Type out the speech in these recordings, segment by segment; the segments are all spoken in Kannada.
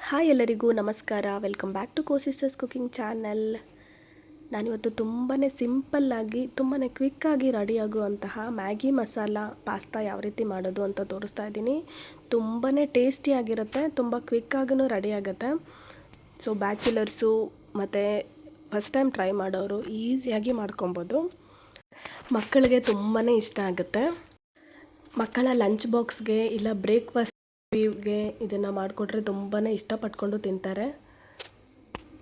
ಹಾಯ್ ಎಲ್ಲರಿಗೂ ನಮಸ್ಕಾರ. Welcome back to sisters cooking channel. ನಾನಿವತ್ತು ತುಂಬಾ ಸಿಂಪಲ್ಲಾಗಿ ತುಂಬಾ ಕ್ವಿಕ್ಕಾಗಿ ರೆಡಿಯಾಗುವಂತಹ ಮ್ಯಾಗಿ ಮಸಾಲ ಪಾಸ್ತಾ ಯಾವ ರೀತಿ ಮಾಡೋದು ಅಂತ ತೋರಿಸ್ತಾ ಇದ್ದೀನಿ. ತುಂಬಾ ಟೇಸ್ಟಿಯಾಗಿರುತ್ತೆ, ತುಂಬ ಕ್ವಿಕ್ಕಾಗೂ ರೆಡಿಯಾಗುತ್ತೆ. ಸೊ ಬ್ಯಾಚುಲರ್ಸು ಮತ್ತು ಫಸ್ಟ್ ಟೈಮ್ ಟ್ರೈ ಮಾಡೋರು ಈಸಿಯಾಗಿ ಮಾಡ್ಕೊಬೋದು. ಮಕ್ಕಳಿಗೆ ತುಂಬಾ ಇಷ್ಟ ಆಗುತ್ತೆ. ಮಕ್ಕಳ ಲಂಚ್ ಬಾಕ್ಸ್ಗೆ ಇಲ್ಲ ಬ್ರೇಕ್ಫಾಸ್ಟ್ಗೆ ಇದನ್ನು ಮಾಡಿಕೊಟ್ರೆ ತುಂಬಾ ಇಷ್ಟಪಟ್ಕೊಂಡು ತಿಂತಾರೆ.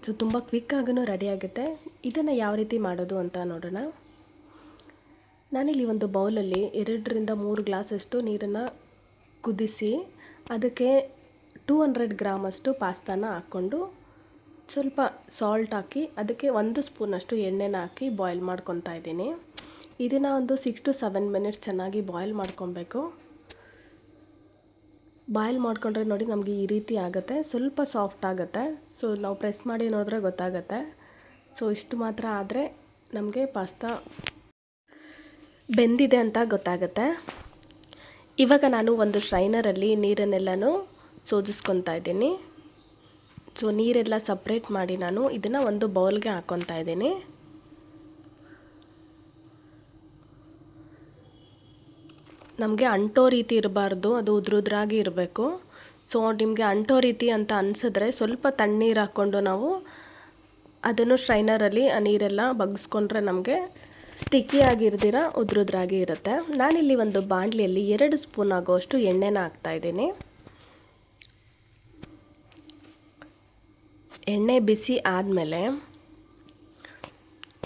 ಸೊ ತುಂಬ ಕ್ವಿಕ್ಕಾಗೂ ರೆಡಿಯಾಗುತ್ತೆ. ಇದನ್ನು ಯಾವ ರೀತಿ ಮಾಡೋದು ಅಂತ ನೋಡೋಣ. ನಾನಿಲ್ಲಿ ಒಂದು ಬೌಲಲ್ಲಿ 2ರಿಂದ 3 ಗ್ಲಾಸಷ್ಟು ನೀರನ್ನು ಕುದಿಸಿ ಅದಕ್ಕೆ 200 ಗ್ರಾಮಷ್ಟು ಪಾಸ್ತಾನ ಹಾಕ್ಕೊಂಡು ಸ್ವಲ್ಪ ಸಾಲ್ಟ್ ಹಾಕಿ ಅದಕ್ಕೆ 1 ಸ್ಪೂನಷ್ಟು ಎಣ್ಣೆನ ಹಾಕಿ ಬಾಯ್ಲ್ ಮಾಡ್ಕೊತಾ ಇದ್ದೀನಿ. ಇದನ್ನು ಒಂದು 6 to 7 ಮಿನಿಟ್ಸ್ ಚೆನ್ನಾಗಿ ಬಾಯ್ಲ್ ಮಾಡ್ಕೊಬೇಕು. ಬಾಯ್ಲ್ ಮಾಡ್ಕೊಂಡ್ರೆ ನೋಡಿ ನಮಗೆ ಈ ರೀತಿ ಆಗುತ್ತೆ, ಸ್ವಲ್ಪ ಸಾಫ್ಟ್ ಆಗುತ್ತೆ. ಸೊ ನಾವು ಪ್ರೆಸ್ ಮಾಡಿ ನೋಡಿದ್ರೆ ಗೊತ್ತಾಗುತ್ತೆ. ಸೊ ಇಷ್ಟು ಮಾತ್ರ ಆದರೆ ನಮಗೆ ಪಾಸ್ತಾ ಬೆಂದಿದೆ ಅಂತ ಗೊತ್ತಾಗುತ್ತೆ. ಇವಾಗ ನಾನು ಒಂದು ಸ್ಟ್ರೈನರಲ್ಲಿ ನೀರನ್ನೆಲ್ಲನೂ ಸೋದಿಸ್ಕೊತಾ ಇದ್ದೀನಿ. ಸೊ ನೀರೆಲ್ಲ ಸಪ್ರೇಟ್ ಮಾಡಿ ನಾನು ಇದನ್ನು ಒಂದು ಬೌಲ್ಗೆ ಹಾಕ್ಕೊತಾ ಇದ್ದೀನಿ. ನಮಗೆ ಅಂಟೋ ರೀತಿ ಇರಬಾರ್ದು, ಅದು ಉದ್ರುದ್ರಾಗಿ ಇರಬೇಕು. ಸೊ ನಿಮಗೆ ಅಂಟೋ ರೀತಿ ಅಂತ ಅನಿಸಿದ್ರೆ ಸ್ವಲ್ಪ ತಣ್ಣೀರು ಹಾಕ್ಕೊಂಡು ನಾವು ಅದನ್ನು ಸ್ಟ್ರೈನರಲ್ಲಿ ಆ ನೀರೆಲ್ಲ ಬಗ್ಗಿಸ್ಕೊಂಡ್ರೆ ನಮಗೆ ಸ್ಟಿಕ್ಕಿಯಾಗಿರ್ದಿರ ಉದ್ರುದ್ರಾಗಿ ಇರುತ್ತೆ. ನಾನಿಲ್ಲಿ ಒಂದು ಬಾಣಲಿಯಲ್ಲಿ 2 ಸ್ಪೂನ್ ಆಗೋಷ್ಟು ಎಣ್ಣೆನ ಹಾಕ್ತಾಯಿದ್ದೀನಿ. ಎಣ್ಣೆ ಬಿಸಿ ಆದಮೇಲೆ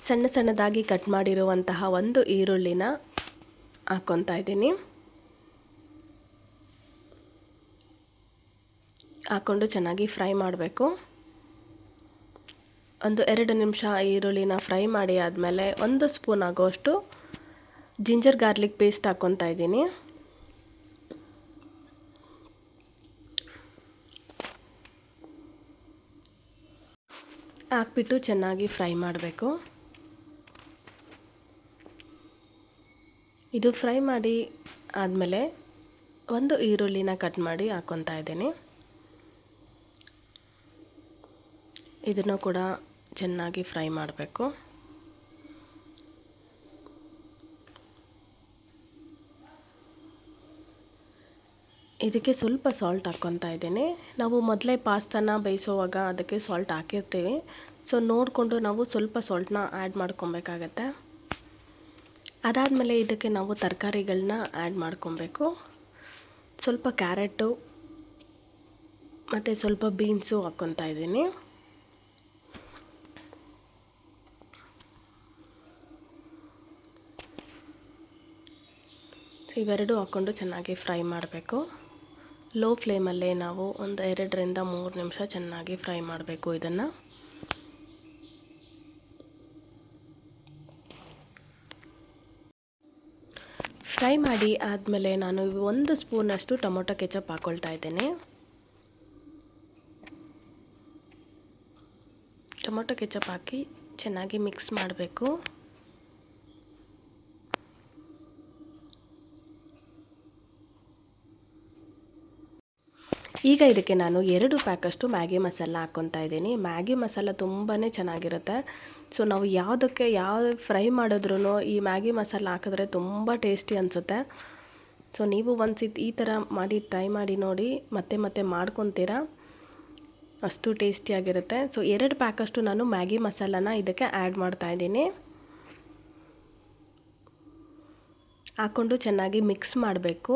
ಸಣ್ಣ ಸಣ್ಣದಾಗಿ ಕಟ್ ಮಾಡಿರುವಂತಹ ಒಂದು ಈರುಳ್ಳಿನ ಹಾಕ್ಕೊತಾ ಇದ್ದೀನಿ. ಹಾಕ್ಕೊಂಡು ಚೆನ್ನಾಗಿ ಫ್ರೈ ಮಾಡಬೇಕು. ಒಂದು 2 ನಿಮಿಷ ಈರುಳ್ಳಿನ ಫ್ರೈ ಮಾಡಿ ಆದಮೇಲೆ 1 ಸ್ಪೂನ್ ಆಗೋಷ್ಟು ಜಿಂಜರ್ ಗಾರ್ಲಿಕ್ ಪೇಸ್ಟ್ ಹಾಕ್ಕೊತಾ ಇದ್ದೀನಿ. ಹಾಕ್ಬಿಟ್ಟು ಚೆನ್ನಾಗಿ ಫ್ರೈ ಮಾಡಬೇಕು. ಇದು ಫ್ರೈ ಮಾಡಿ ಆದಮೇಲೆ ಒಂದು ಈರುಳ್ಳಿನ ಕಟ್ ಮಾಡಿ ಹಾಕ್ಕೊತಾ ಇದ್ದೀನಿ. ಇದನ್ನು ಕೂಡ ಚೆನ್ನಾಗಿ ಫ್ರೈ ಮಾಡಬೇಕು. ಇದಕ್ಕೆ ಸ್ವಲ್ಪ ಸಾಲ್ಟ್ ಹಾಕ್ಕೊತಾ ಇದ್ದೀನಿ. ನಾವು ಮೊದಲೇ ಪಾಸ್ತಾನ ಬೇಯಿಸೋವಾಗ ಅದಕ್ಕೆ ಸಾಲ್ಟ್ ಹಾಕಿರ್ತೀವಿ. ಸೊ ನೋಡಿಕೊಂಡು ನಾವು ಸ್ವಲ್ಪ ಸಾಲ್ಟನ್ನ ಆ್ಯಡ್ ಮಾಡ್ಕೊಬೇಕಾಗತ್ತೆ. ಅದಾದಮೇಲೆ ಇದಕ್ಕೆ ನಾವು ತರಕಾರಿಗಳನ್ನ ಆ್ಯಡ್ ಮಾಡ್ಕೊಬೇಕು. ಸ್ವಲ್ಪ ಕ್ಯಾರೆಟು ಮತ್ತು ಸ್ವಲ್ಪ ಬೀನ್ಸು ಹಾಕ್ಕೊತಾ ಇದ್ದೀನಿ. ಇವೆರಡು ಹಾಕ್ಕೊಂಡು ಚೆನ್ನಾಗಿ ಫ್ರೈ ಮಾಡಬೇಕು. ಲೋ ಫ್ಲೇಮಲ್ಲೇ ನಾವು ಒಂದು 2ರಿಂದ 3 ನಿಮಿಷ ಚೆನ್ನಾಗಿ ಫ್ರೈ ಮಾಡಬೇಕು. ಇದನ್ನು ಫ್ರೈ ಮಾಡಿ ಆದಮೇಲೆ ನಾನು 1 ಸ್ಪೂನಷ್ಟು ಟೊಮೊಟೊ ಕೆಚಪ್ ಹಾಕ್ಕೊಳ್ತಾ ಇದ್ದೇನೆ. ಟೊಮೊಟೊ ಕೆಚಪ್ ಹಾಕಿ ಚೆನ್ನಾಗಿ ಮಿಕ್ಸ್ ಮಾಡಬೇಕು. ಈಗ ಇದಕ್ಕೆ ನಾನು 2 ಪ್ಯಾಕಷ್ಟು ಮ್ಯಾಗಿ ಮಸಾಲ ಹಾಕ್ಕೊತಾ ಇದ್ದೀನಿ. ಮ್ಯಾಗಿ ಮಸಾಲ ತುಂಬಾ ಚೆನ್ನಾಗಿರುತ್ತೆ. ಸೊ ನಾವು ಯಾವ ಫ್ರೈ ಮಾಡಿದ್ರೂ ಈ ಮ್ಯಾಗಿ ಮಸಾಲ ಹಾಕಿದ್ರೆ ತುಂಬ ಟೇಸ್ಟಿ ಅನಿಸುತ್ತೆ. ಸೊ ನೀವು ಈ ಥರ ಮಾಡಿ ಟ್ರೈ ಮಾಡಿ ನೋಡಿ, ಮತ್ತೆ ಮತ್ತೆ ಮಾಡ್ಕೊತೀರಾ, ಅಷ್ಟು ಟೇಸ್ಟಿಯಾಗಿರುತ್ತೆ. ಸೊ 2 ಪ್ಯಾಕಷ್ಟು ನಾನು ಮ್ಯಾಗಿ ಮಸಾಲಾನ ಇದಕ್ಕೆ ಆ್ಯಡ್ ಮಾಡ್ತಾಯಿದ್ದೀನಿ. ಹಾಕ್ಕೊಂಡು ಚೆನ್ನಾಗಿ ಮಿಕ್ಸ್ ಮಾಡಬೇಕು.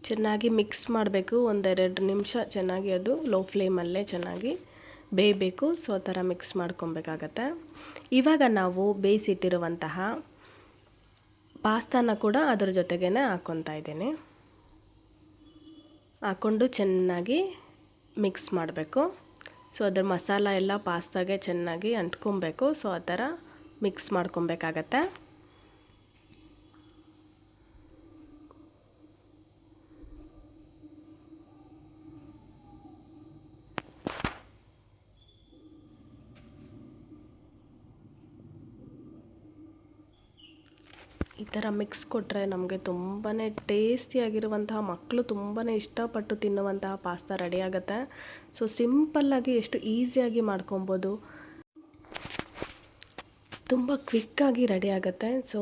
ಚೆನ್ನಾಗಿ ಮಿಕ್ಸ್ ಮಾಡಬೇಕು. 1-2 ನಿಮಿಷ ಚೆನ್ನಾಗಿ ಅದು ಲೋ ಫ್ಲೇಮಲ್ಲೇ ಚೆನ್ನಾಗಿ ಬೇಯಬೇಕು. ಸೊ ಆ ಥರ ಮಿಕ್ಸ್ ಮಾಡ್ಕೊಬೇಕಾಗತ್ತೆ. ಇವಾಗ ನಾವು ಬೇಯಿಸಿಟ್ಟಿರುವಂತಹ ಪಾಸ್ತಾನ ಕೂಡ ಅದ್ರ ಜೊತೆಗೇ ಹಾಕ್ಕೊತಾ ಇದ್ದೀನಿ. ಹಾಕ್ಕೊಂಡು ಚೆನ್ನಾಗಿ ಮಿಕ್ಸ್ ಮಾಡಬೇಕು. ಸೊ ಅದ್ರ ಮಸಾಲ ಎಲ್ಲ ಪಾಸ್ತಾಗೆ ಚೆನ್ನಾಗಿ ಅಂಟ್ಕೊಬೇಕು. ಸೊ ಆ ಥರ ಮಿಕ್ಸ್ ಮಾಡ್ಕೊಬೇಕಾಗತ್ತೆ. ಈ ಥರ ಮಿಕ್ಸ್ ಕೊಟ್ಟರೆ ನಮಗೆ ತುಂಬಾ ಟೇಸ್ಟಿಯಾಗಿರುವಂತಹ ಮಕ್ಕಳು ತುಂಬಾ ಇಷ್ಟಪಟ್ಟು ತಿನ್ನುವಂತಹ ಪಾಸ್ತಾ ರೆಡಿ ಆಗುತ್ತೆ. ಸೊ ಸಿಂಪಲ್ಲಾಗಿ ಎಷ್ಟು ಈಸಿಯಾಗಿ ಮಾಡ್ಕೊಬೋದು, ತುಂಬ ಕ್ವಿಕ್ಕಾಗಿ ರೆಡಿ ಆಗುತ್ತೆ. ಸೊ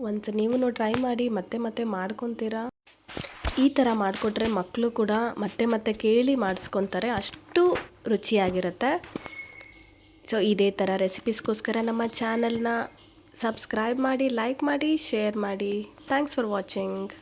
ಒನ್ಸ್ ನೀವು ಟ್ರೈ ಮಾಡಿ ಮತ್ತೆ ಮತ್ತೆ ಮಾಡ್ಕೊತೀರಾ. ಈ ಥರ ಮಾಡಿಕೊಟ್ರೆ ಮಕ್ಕಳು ಕೂಡ ಮತ್ತೆ ಮತ್ತೆ ಕೇಳಿ ಮಾಡಿಸ್ಕೊತಾರೆ, ಅಷ್ಟು ರುಚಿಯಾಗಿರುತ್ತೆ. ಸೊ ಇದೇ ಥರ ರೆಸಿಪೀಸ್ಗೋಸ್ಕರ ನಮ್ಮ ಚಾನಲ್ನ ಸಬ್ಸ್ಕ್ರೈಬ್ ಮಾಡಿ, ಲೈಕ್ ಮಾಡಿ, ಶೇರ್ ಮಾಡಿ. Thanks for watching.